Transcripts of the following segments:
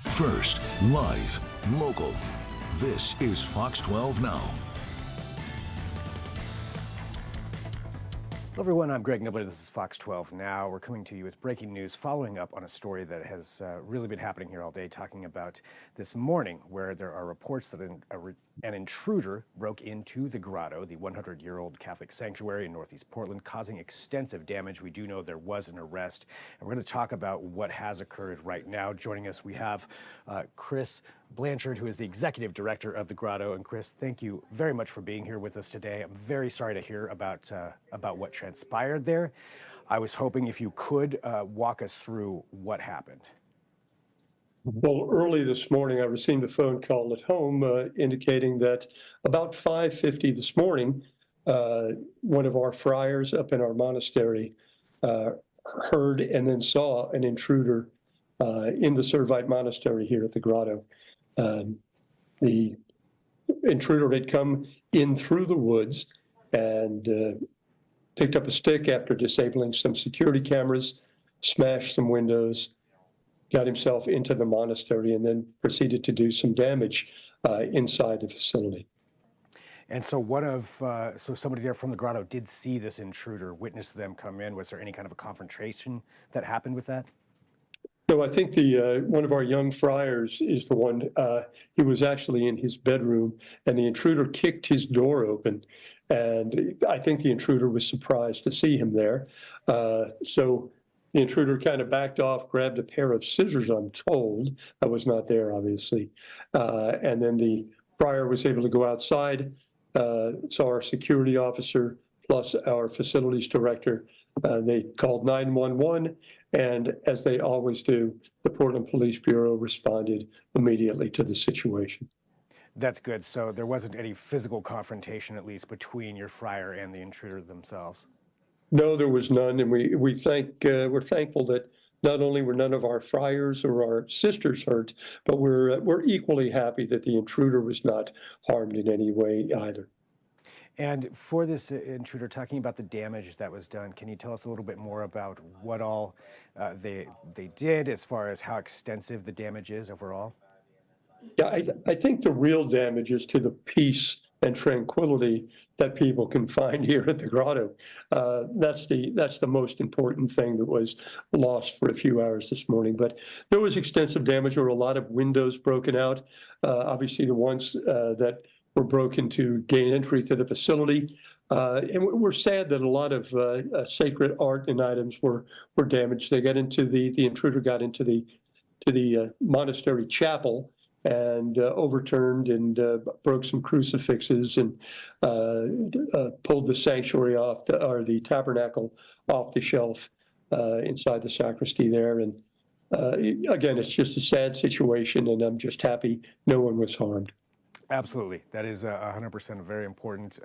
First, live, local. This is Fox 12 Now. Hello everyone, I'm Greg Nobody. This is Fox 12 Now. We're coming to you with breaking news following up on a story that has really been happening here all day, talking about this morning where there are reports that an intruder broke into the Grotto, the 100-year-old Catholic sanctuary in Northeast Portland, causing extensive damage. We do know there was an arrest, and we're going to talk about what has occurred right now. Joining us, we have Chris Blanchard, who is the executive director of the Grotto. And Chris, thank you very much for being here with us today. I'm very sorry to hear about what transpired there. I was hoping if you could walk us through what happened. Well, early this morning, I received a phone call at home indicating that about 5:50 this morning, one of our friars up in our monastery heard and then saw an intruder in the Servite monastery here at the Grotto. The intruder had come in through the woods and picked up a stick after disabling some security cameras, smashed some windows, got himself into the monastery, and then proceeded to do some damage inside the facility. And so so somebody there from the Grotto did see this intruder, witnessed them come in. Was there any kind of a confrontation that happened with that? No, I think one of our young friars is the one. He was actually in his bedroom, and the intruder kicked his door open, and I think the intruder was surprised to see him there. So the intruder kind of backed off, grabbed a pair of scissors, I'm told. I was not there, obviously. And then the friar was able to go outside, saw our security officer plus our facilities director. They called 911, and as they always do, the Portland Police Bureau responded immediately to the situation. That's good. So there wasn't any physical confrontation, at least, between your friar and the intruder themselves. No, there was none, and we're thankful that not only were none of our friars or our sisters hurt, but we're equally happy that the intruder was not harmed in any way either. And for this intruder, talking about the damage that was done, can you tell us a little bit more about what all they did, as far as how extensive the damage is overall? Yeah, I think the real damage is to the peace and tranquility that people can find here at the Grotto. That's the most important thing that was lost for a few hours this morning. But there was extensive damage. There were a lot of windows broken out. Obviously, the ones that were broken to gain entry to the facility. And we're sad that a lot of sacred art and items were damaged. They got into the intruder got into the monastery chapel and overturned and broke some crucifixes and pulled the sanctuary off, or the tabernacle off the shelf inside the sacristy there. And again, it's just a sad situation, and I'm just happy no one was harmed. Absolutely. That is 100% very important.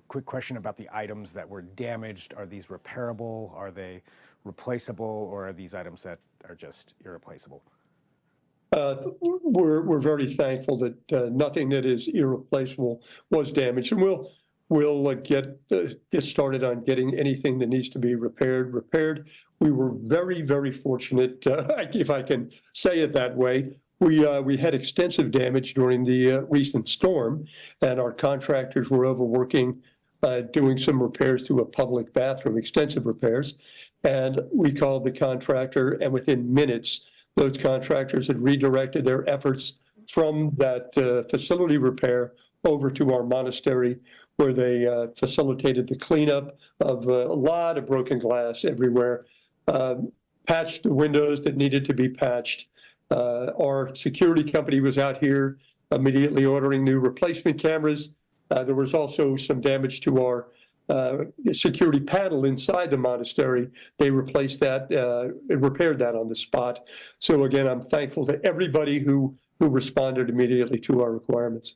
Quick question about the items that were damaged. Are these repairable? Are they replaceable? Or are these items that are just irreplaceable? We're very thankful that nothing that is irreplaceable was damaged, and we'll get started on getting anything that needs to be repaired. We were very, very fortunate, if I can say it that way. We had extensive damage during the recent storm, and our contractors were overworking, doing some repairs to a public bathroom, extensive repairs. And we called the contractor, and within minutes, those contractors had redirected their efforts from that facility repair over to our monastery, where they facilitated the cleanup of a lot of broken glass everywhere, patched the windows that needed to be patched. Our security company was out here immediately ordering new replacement cameras. There was also some damage to our security panel inside the monastery. They replaced that and repaired that on the spot. So again, I'm thankful to everybody who responded immediately to our requirements.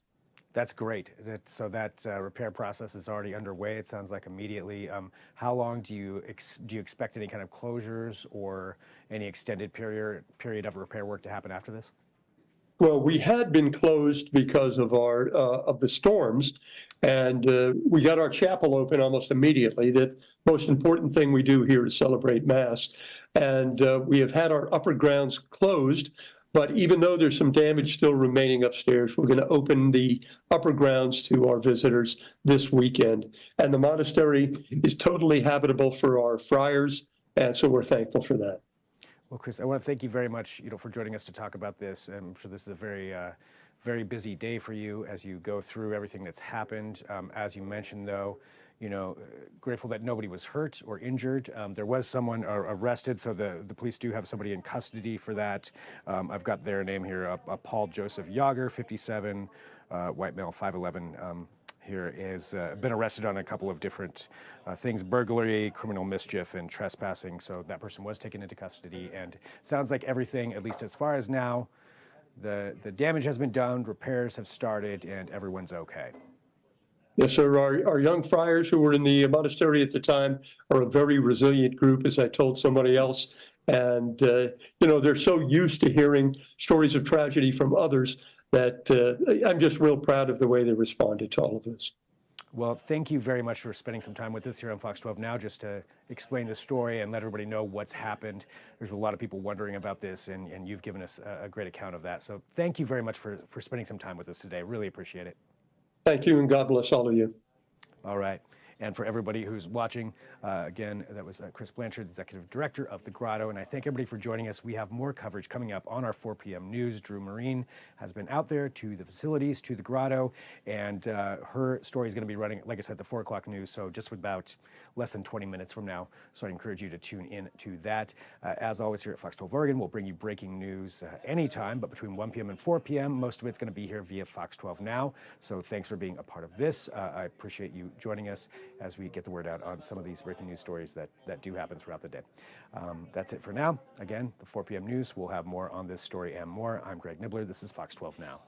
That's great. So that repair process is already underway. It sounds like immediately. How long do you expect any kind of closures or any extended period of repair work to happen after this? Well, we had been closed because of the storms, and we got our chapel open almost immediately. The most important thing we do here is celebrate Mass, and we have had our upper grounds closed, But even though there's some damage still remaining upstairs, we're going to open the upper grounds to our visitors this weekend. And the monastery is totally habitable for our friars, and so we're thankful for that. Well, Chris, I want to thank you very much, for joining us to talk about this. I'm sure this is a very busy day for you as you go through everything that's happened. As you mentioned, though, grateful that nobody was hurt or injured. There was someone arrested, so the police do have somebody in custody for that. I've got their name here, Paul Joseph Yager, 57, white male, 5'11", here has been arrested on a couple of different things: burglary, criminal mischief, and trespassing. So that person was taken into custody, and sounds like everything, at least as far as now, the damage has been done, repairs have started, and everyone's okay. Yes, sir. Our young friars who were in the monastery at the time are a very resilient group, as I told somebody else. And, they're so used to hearing stories of tragedy from others that I'm just real proud of the way they responded to all of this. Well, thank you very much for spending some time with us here on Fox 12 Now, just to explain the story and let everybody know what's happened. There's a lot of people wondering about this, and you've given us a great account of that. So thank you very much for spending some time with us today. Really appreciate it. Thank you, and God bless all of you. All right. And for everybody who's watching, again, that was Chris Blanchard, Executive Director of the Grotto. And I thank everybody for joining us. We have more coverage coming up on our 4 p.m. news. Drew Marine has been out there to the facilities, to the Grotto, and her story is going to be running, like I said, the 4 o'clock news. So just about less than 20 minutes from now. So I encourage you to tune in to that. As always, here at Fox 12 Oregon, we'll bring you breaking news anytime, but between 1 p.m. and 4 p.m., most of it's going to be here via Fox 12 Now. So thanks for being a part of this. I appreciate you joining us as we get the word out on some of these breaking news stories that do happen throughout the day. That's it for now. Again, the 4 p.m. news, we'll have more on this story and more. I'm Greg Nibbler. This is Fox 12 Now.